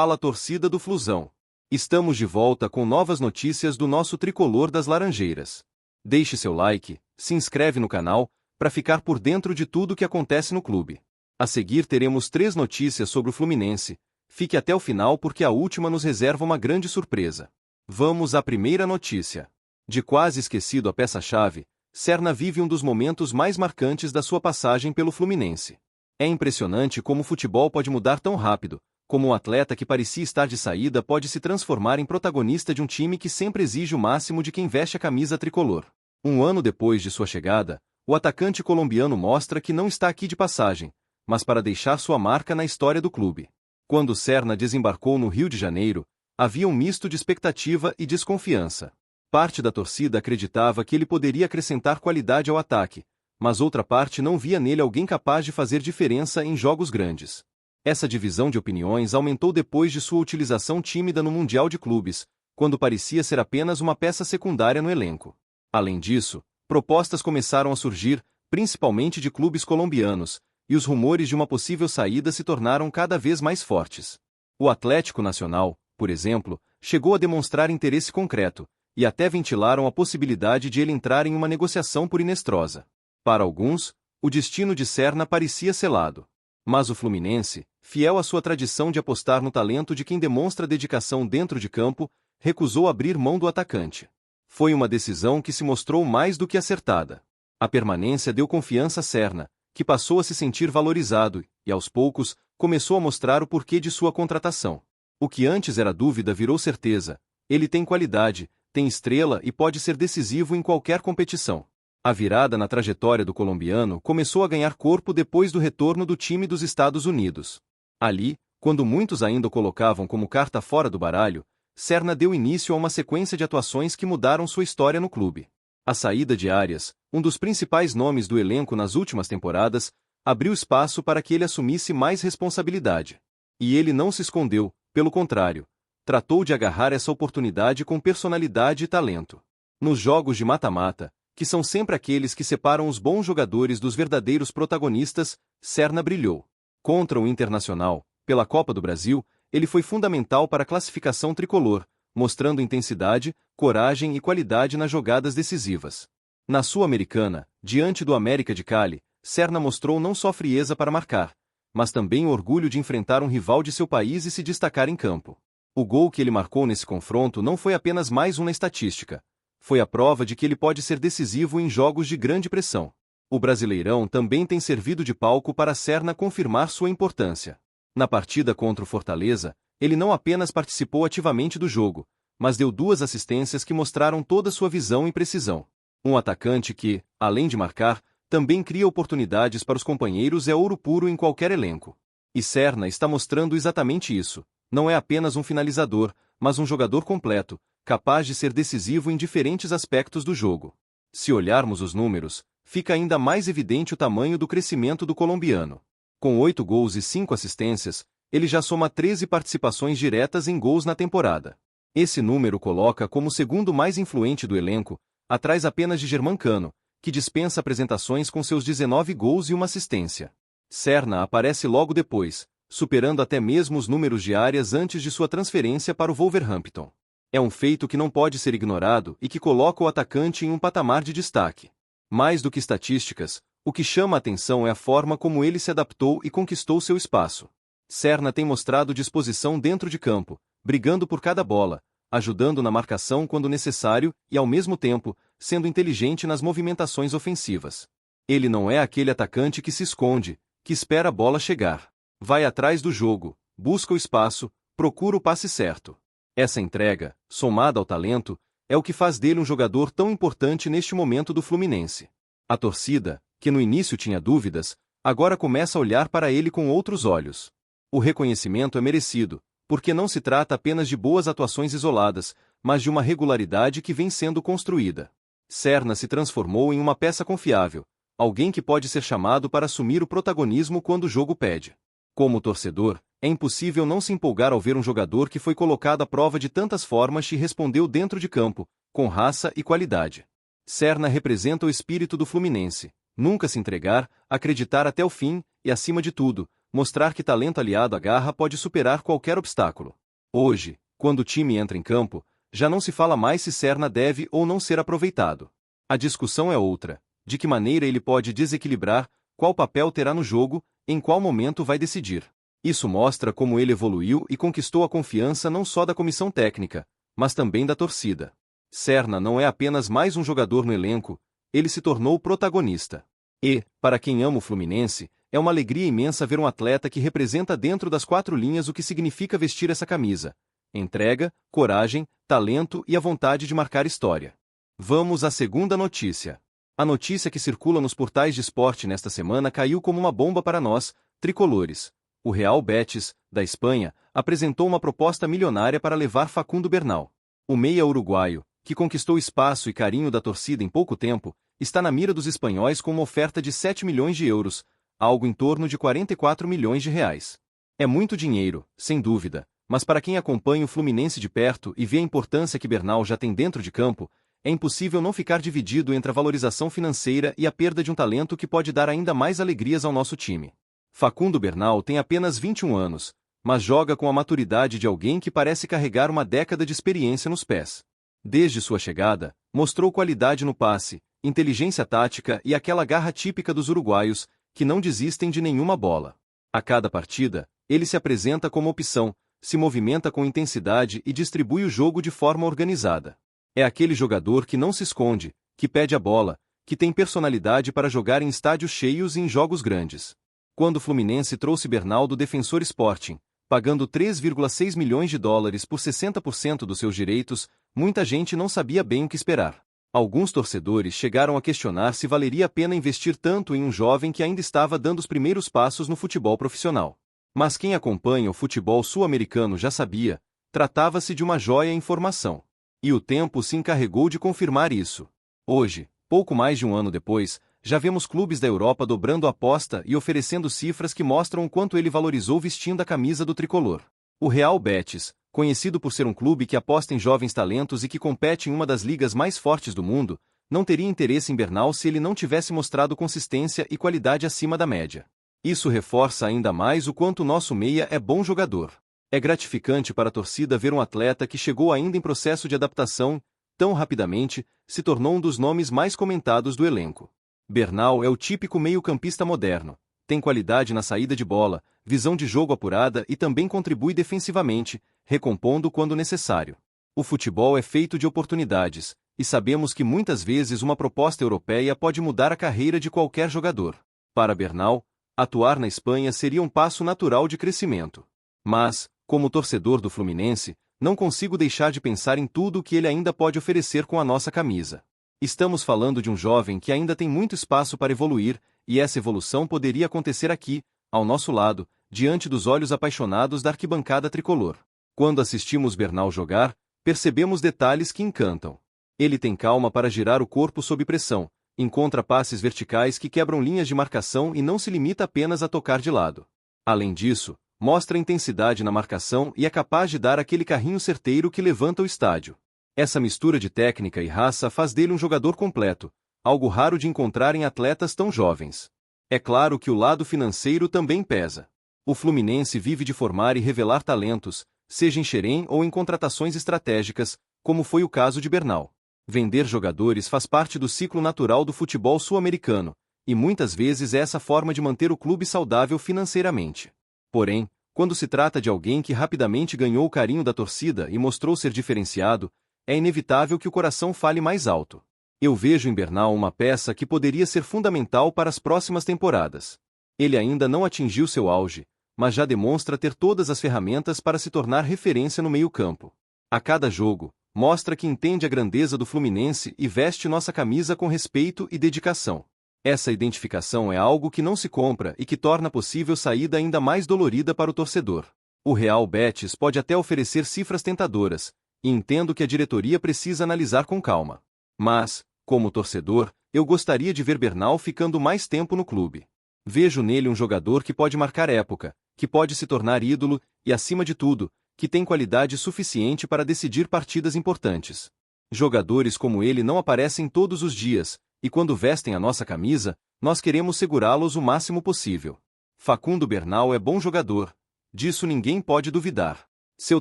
Fala torcida do Flusão. Estamos de volta com novas notícias do nosso tricolor das Laranjeiras. Deixe seu like, se inscreve no canal, para ficar por dentro de tudo que acontece no clube. A seguir teremos 3 notícias sobre o Fluminense. Fique até o final porque a última nos reserva uma grande surpresa. Vamos à primeira notícia. De quase esquecido a peça-chave, Serna vive um dos momentos mais marcantes da sua passagem pelo Fluminense. É impressionante como o futebol pode mudar tão rápido, como um atleta que parecia estar de saída pode se transformar em protagonista de um time que sempre exige o máximo de quem veste a camisa tricolor. Um ano depois de sua chegada, o atacante colombiano mostra que não está aqui de passagem, mas para deixar sua marca na história do clube. Quando Serna desembarcou no Rio de Janeiro, havia um misto de expectativa e desconfiança. Parte da torcida acreditava que ele poderia acrescentar qualidade ao ataque, mas outra parte não via nele alguém capaz de fazer diferença em jogos grandes. Essa divisão de opiniões aumentou depois de sua utilização tímida no Mundial de Clubes, quando parecia ser apenas uma peça secundária no elenco. Além disso, propostas começaram a surgir, principalmente de clubes colombianos, e os rumores de uma possível saída se tornaram cada vez mais fortes. O Atlético Nacional, por exemplo, chegou a demonstrar interesse concreto, e até ventilaram a possibilidade de ele entrar em uma negociação por Inestrosa. Para alguns, o destino de Serna parecia selado. Mas o Fluminense, fiel à sua tradição de apostar no talento de quem demonstra dedicação dentro de campo, recusou abrir mão do atacante. Foi uma decisão que se mostrou mais do que acertada. A permanência deu confiança a Serna, que passou a se sentir valorizado e, aos poucos, começou a mostrar o porquê de sua contratação. O que antes era dúvida virou certeza. Ele tem qualidade, tem estrela e pode ser decisivo em qualquer competição. A virada na trajetória do colombiano começou a ganhar corpo depois do retorno do time dos Estados Unidos. Ali, quando muitos ainda o colocavam como carta fora do baralho, Serna deu início a uma sequência de atuações que mudaram sua história no clube. A saída de Arias, um dos principais nomes do elenco nas últimas temporadas, abriu espaço para que ele assumisse mais responsabilidade. E ele não se escondeu, pelo contrário, tratou de agarrar essa oportunidade com personalidade e talento. Nos jogos de mata-mata, que são sempre aqueles que separam os bons jogadores dos verdadeiros protagonistas, Serna brilhou. Contra o Internacional, pela Copa do Brasil, ele foi fundamental para a classificação tricolor, mostrando intensidade, coragem e qualidade nas jogadas decisivas. Na Sul-Americana, diante do América de Cali, Serna mostrou não só frieza para marcar, mas também o orgulho de enfrentar um rival de seu país e se destacar em campo. O gol que ele marcou nesse confronto não foi apenas mais um na estatística. Foi a prova de que ele pode ser decisivo em jogos de grande pressão. O Brasileirão também tem servido de palco para Serna confirmar sua importância. Na partida contra o Fortaleza, ele não apenas participou ativamente do jogo, mas deu 2 assistências que mostraram toda sua visão e precisão. Um atacante que, além de marcar, também cria oportunidades para os companheiros é ouro puro em qualquer elenco. E Serna está mostrando exatamente isso. Não é apenas um finalizador, mas um jogador completo, capaz de ser decisivo em diferentes aspectos do jogo. Se olharmos os números, fica ainda mais evidente o tamanho do crescimento do colombiano. Com 8 gols e 5 assistências, ele já soma 13 participações diretas em gols na temporada. Esse número coloca como o segundo mais influente do elenco, atrás apenas de Germancano, que dispensa apresentações com seus 19 gols e uma assistência. Serna aparece logo depois, superando até mesmo os números de Arias antes de sua transferência para o Wolverhampton. É um feito que não pode ser ignorado e que coloca o atacante em um patamar de destaque. Mais do que estatísticas, o que chama a atenção é a forma como ele se adaptou e conquistou seu espaço. Serna tem mostrado disposição dentro de campo, brigando por cada bola, ajudando na marcação quando necessário e, ao mesmo tempo, sendo inteligente nas movimentações ofensivas. Ele não é aquele atacante que se esconde, que espera a bola chegar. Vai atrás do jogo, busca o espaço, procura o passe certo. Essa entrega, somada ao talento, é o que faz dele um jogador tão importante neste momento do Fluminense. A torcida, que no início tinha dúvidas, agora começa a olhar para ele com outros olhos. O reconhecimento é merecido, porque não se trata apenas de boas atuações isoladas, mas de uma regularidade que vem sendo construída. Serna se transformou em uma peça confiável, alguém que pode ser chamado para assumir o protagonismo quando o jogo pede. Como torcedor, é impossível não se empolgar ao ver um jogador que foi colocado à prova de tantas formas e respondeu dentro de campo, com raça e qualidade. Serna representa o espírito do Fluminense, nunca se entregar, acreditar até o fim e, acima de tudo, mostrar que talento aliado à garra pode superar qualquer obstáculo. Hoje, quando o time entra em campo, já não se fala mais se Serna deve ou não ser aproveitado. A discussão é outra: de que maneira ele pode desequilibrar, qual papel terá no jogo, em qual momento vai decidir. Isso mostra como ele evoluiu e conquistou a confiança não só da comissão técnica, mas também da torcida. Serna não é apenas mais um jogador no elenco, ele se tornou protagonista. E, para quem ama o Fluminense, é uma alegria imensa ver um atleta que representa dentro das quatro linhas o que significa vestir essa camisa: entrega, coragem, talento e a vontade de marcar história. Vamos à segunda notícia. A notícia que circula nos portais de esporte nesta semana caiu como uma bomba para nós, tricolores. O Real Betis, da Espanha, apresentou uma proposta milionária para levar Facundo Bernal. O meia uruguaio, que conquistou espaço e carinho da torcida em pouco tempo, está na mira dos espanhóis com uma oferta de 7 milhões de euros, algo em torno de 44 milhões de reais. É muito dinheiro, sem dúvida, mas para quem acompanha o Fluminense de perto e vê a importância que Bernal já tem dentro de campo, é impossível não ficar dividido entre a valorização financeira e a perda de um talento que pode dar ainda mais alegrias ao nosso time. Facundo Bernal tem apenas 21 anos, mas joga com a maturidade de alguém que parece carregar uma década de experiência nos pés. Desde sua chegada, mostrou qualidade no passe, inteligência tática e aquela garra típica dos uruguaios, que não desistem de nenhuma bola. A cada partida, ele se apresenta como opção, se movimenta com intensidade e distribui o jogo de forma organizada. É aquele jogador que não se esconde, que pede a bola, que tem personalidade para jogar em estádios cheios e em jogos grandes. Quando o Fluminense trouxe Bernal do Defensor Sporting, pagando 3,6 milhões de dólares por 60% dos seus direitos, muita gente não sabia bem o que esperar. Alguns torcedores chegaram a questionar se valeria a pena investir tanto em um jovem que ainda estava dando os primeiros passos no futebol profissional. Mas quem acompanha o futebol sul-americano já sabia, tratava-se de uma joia em formação. E o tempo se encarregou de confirmar isso. Hoje, pouco mais de um ano depois, já vemos clubes da Europa dobrando a aposta e oferecendo cifras que mostram o quanto ele valorizou vestindo a camisa do tricolor. O Real Betis, conhecido por ser um clube que aposta em jovens talentos e que compete em uma das ligas mais fortes do mundo, não teria interesse em Bernal se ele não tivesse mostrado consistência e qualidade acima da média. Isso reforça ainda mais o quanto o nosso meia é bom jogador. É gratificante para a torcida ver um atleta que chegou ainda em processo de adaptação, tão rapidamente, se tornou um dos nomes mais comentados do elenco. Bernal é o típico meio-campista moderno, tem qualidade na saída de bola, visão de jogo apurada e também contribui defensivamente, recompondo quando necessário. O futebol é feito de oportunidades, e sabemos que muitas vezes uma proposta europeia pode mudar a carreira de qualquer jogador. Para Bernal, atuar na Espanha seria um passo natural de crescimento. Mas, como torcedor do Fluminense, não consigo deixar de pensar em tudo o que ele ainda pode oferecer com a nossa camisa. Estamos falando de um jovem que ainda tem muito espaço para evoluir, e essa evolução poderia acontecer aqui, ao nosso lado, diante dos olhos apaixonados da arquibancada tricolor. Quando assistimos Bernal jogar, percebemos detalhes que encantam. Ele tem calma para girar o corpo sob pressão, encontra passes verticais que quebram linhas de marcação e não se limita apenas a tocar de lado. Além disso, mostra intensidade na marcação e é capaz de dar aquele carrinho certeiro que levanta o estádio. Essa mistura de técnica e raça faz dele um jogador completo, algo raro de encontrar em atletas tão jovens. É claro que o lado financeiro também pesa. O Fluminense vive de formar e revelar talentos, seja em xerém ou em contratações estratégicas, como foi o caso de Bernal. Vender jogadores faz parte do ciclo natural do futebol sul-americano, e muitas vezes é essa forma de manter o clube saudável financeiramente. Porém, quando se trata de alguém que rapidamente ganhou o carinho da torcida e mostrou ser diferenciado, é inevitável que o coração fale mais alto. Eu vejo em Bernal uma peça que poderia ser fundamental para as próximas temporadas. Ele ainda não atingiu seu auge, mas já demonstra ter todas as ferramentas para se tornar referência no meio-campo. A cada jogo, mostra que entende a grandeza do Fluminense e veste nossa camisa com respeito e dedicação. Essa identificação é algo que não se compra e que torna possível saída ainda mais dolorida para o torcedor. O Real Betis pode até oferecer cifras tentadoras, e entendo que a diretoria precisa analisar com calma. Mas, como torcedor, eu gostaria de ver Bernal ficando mais tempo no clube. Vejo nele um jogador que pode marcar época, que pode se tornar ídolo e, acima de tudo, que tem qualidade suficiente para decidir partidas importantes. Jogadores como ele não aparecem todos os dias, e quando vestem a nossa camisa, nós queremos segurá-los o máximo possível. Facundo Bernal é bom jogador, disso ninguém pode duvidar. Seu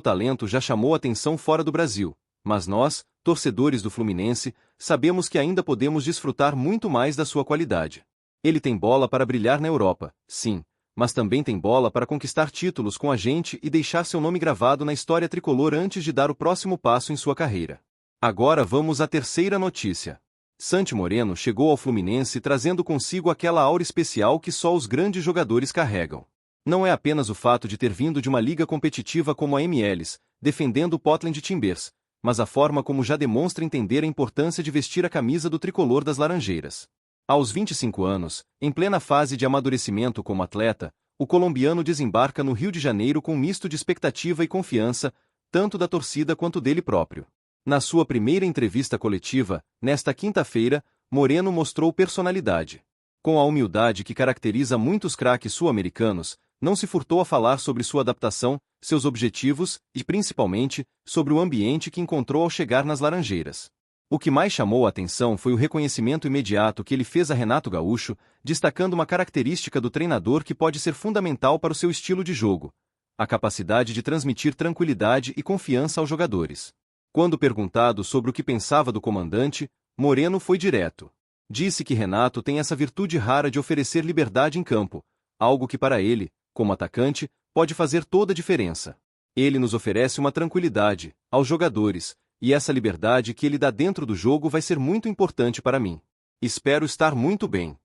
talento já chamou atenção fora do Brasil, mas nós, torcedores do Fluminense, sabemos que ainda podemos desfrutar muito mais da sua qualidade. Ele tem bola para brilhar na Europa, sim, mas também tem bola para conquistar títulos com a gente e deixar seu nome gravado na história tricolor antes de dar o próximo passo em sua carreira. Agora vamos à terceira notícia. Santi Moreno chegou ao Fluminense trazendo consigo aquela aura especial que só os grandes jogadores carregam. Não é apenas o fato de ter vindo de uma liga competitiva como a MLS, defendendo o Portland Timbers, mas a forma como já demonstra entender a importância de vestir a camisa do tricolor das Laranjeiras. Aos 25 anos, em plena fase de amadurecimento como atleta, o colombiano desembarca no Rio de Janeiro com um misto de expectativa e confiança, tanto da torcida quanto dele próprio. Na sua primeira entrevista coletiva, nesta quinta-feira, Moreno mostrou personalidade. Com a humildade que caracteriza muitos craques sul-americanos, não se furtou a falar sobre sua adaptação, seus objetivos e, principalmente, sobre o ambiente que encontrou ao chegar nas Laranjeiras. O que mais chamou a atenção foi o reconhecimento imediato que ele fez a Renato Gaúcho, destacando uma característica do treinador que pode ser fundamental para o seu estilo de jogo: a capacidade de transmitir tranquilidade e confiança aos jogadores. Quando perguntado sobre o que pensava do comandante, Moreno foi direto. Disse que Renato tem essa virtude rara de oferecer liberdade em campo, algo que para ele, como atacante, pode fazer toda a diferença. Ele nos oferece uma tranquilidade, aos jogadores, e essa liberdade que ele dá dentro do jogo vai ser muito importante para mim. Espero estar muito bem.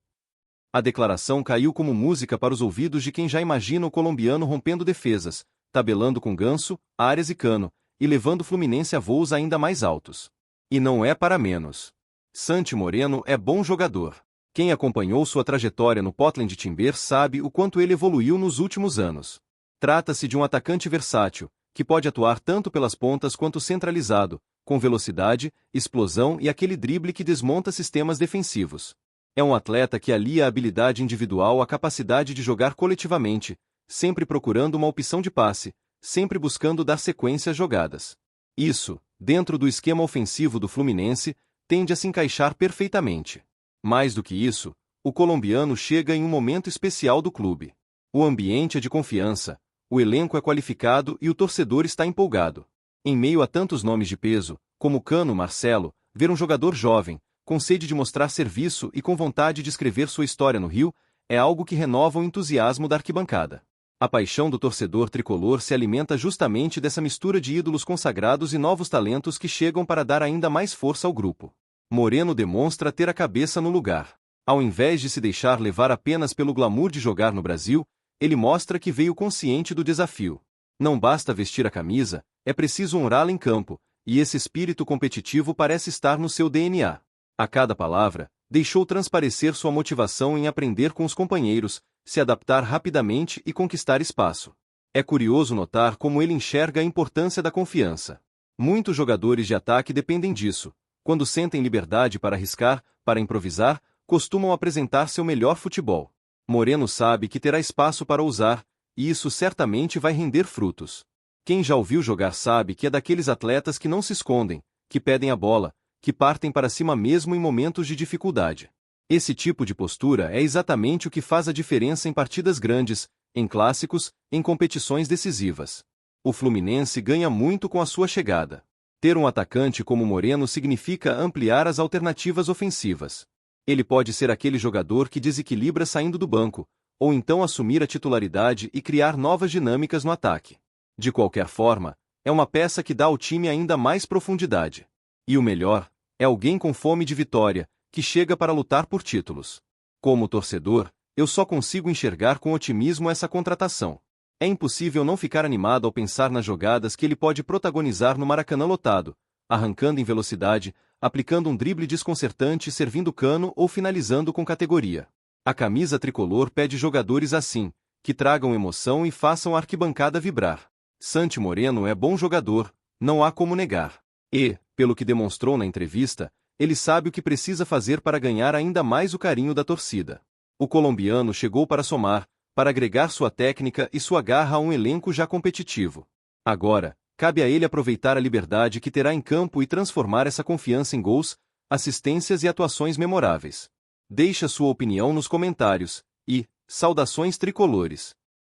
A declaração caiu como música para os ouvidos de quem já imagina o colombiano rompendo defesas, tabelando com Ganso, Arias e Cano, e levando o Fluminense a voos ainda mais altos. E não é para menos. Santi Moreno é bom jogador. Quem acompanhou sua trajetória no Portland Timbers sabe o quanto ele evoluiu nos últimos anos. Trata-se de um atacante versátil, que pode atuar tanto pelas pontas quanto centralizado, com velocidade, explosão e aquele drible que desmonta sistemas defensivos. É um atleta que alia a habilidade individual à capacidade de jogar coletivamente, sempre procurando uma opção de passe, sempre buscando dar sequência às jogadas. Isso, dentro do esquema ofensivo do Fluminense, tende a se encaixar perfeitamente. Mais do que isso, o colombiano chega em um momento especial do clube. O ambiente é de confiança, o elenco é qualificado e o torcedor está empolgado. Em meio a tantos nomes de peso, como Cano, Marcelo, ver um jogador jovem, com sede de mostrar serviço e com vontade de escrever sua história no Rio, é algo que renova o entusiasmo da arquibancada. A paixão do torcedor tricolor se alimenta justamente dessa mistura de ídolos consagrados e novos talentos que chegam para dar ainda mais força ao grupo. Moreno demonstra ter a cabeça no lugar. Ao invés de se deixar levar apenas pelo glamour de jogar no Brasil, ele mostra que veio consciente do desafio. Não basta vestir a camisa, é preciso honrá-la em campo, e esse espírito competitivo parece estar no seu DNA. A cada palavra, deixou transparecer sua motivação em aprender com os companheiros, se adaptar rapidamente e conquistar espaço. É curioso notar como ele enxerga a importância da confiança. Muitos jogadores de ataque dependem disso. Quando sentem liberdade para arriscar, para improvisar, costumam apresentar seu melhor futebol. Moreno sabe que terá espaço para usar, e isso certamente vai render frutos. Quem já ouviu jogar sabe que é daqueles atletas que não se escondem, que pedem a bola, que partem para cima mesmo em momentos de dificuldade. Esse tipo de postura é exatamente o que faz a diferença em partidas grandes, em clássicos, em competições decisivas. O Fluminense ganha muito com a sua chegada. Ter um atacante como Moreno significa ampliar as alternativas ofensivas. Ele pode ser aquele jogador que desequilibra saindo do banco, ou então assumir a titularidade e criar novas dinâmicas no ataque. De qualquer forma, é uma peça que dá ao time ainda mais profundidade. E o melhor, é alguém com fome de vitória, que chega para lutar por títulos. Como torcedor, eu só consigo enxergar com otimismo essa contratação. É impossível não ficar animado ao pensar nas jogadas que ele pode protagonizar no Maracanã lotado, arrancando em velocidade, aplicando um drible desconcertante servindo Cano ou finalizando com categoria. A camisa tricolor pede jogadores assim, que tragam emoção e façam a arquibancada vibrar. Santi Moreno é bom jogador, não há como negar. E, pelo que demonstrou na entrevista, ele sabe o que precisa fazer para ganhar ainda mais o carinho da torcida. O colombiano chegou para somar, para agregar sua técnica e sua garra a um elenco já competitivo. Agora, cabe a ele aproveitar a liberdade que terá em campo e transformar essa confiança em gols, assistências e atuações memoráveis. Deixe a sua opinião nos comentários e, Saudações tricolores.